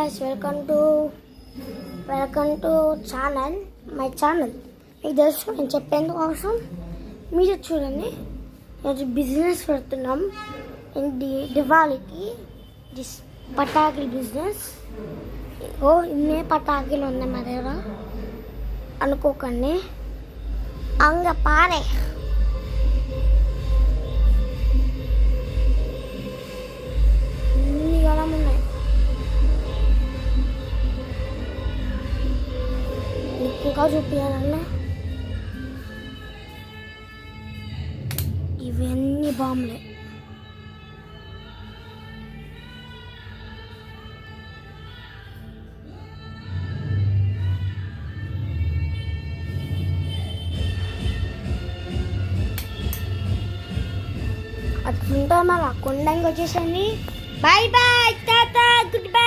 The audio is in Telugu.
guys, welcome to my channel. మీకు తెలుసు నేను చెప్పేందుకోసం మీరు చూడండి. ఈరోజు బిజినెస్ పెడుతున్నాం దివాళీకి. పటాకుల బిజినెస్. ఇన్నే పటాకులు ఉన్నాయి మా దగ్గర అనుకోకండి. అంగ పారే ఉన్నాయి. ఇంకా చూపించాలన్నా ఇవన్నీ బాంబులే. అట్లుంటే మళ్ళీ కొండంగా వచ్చేసండి. Bye bye tata good bye.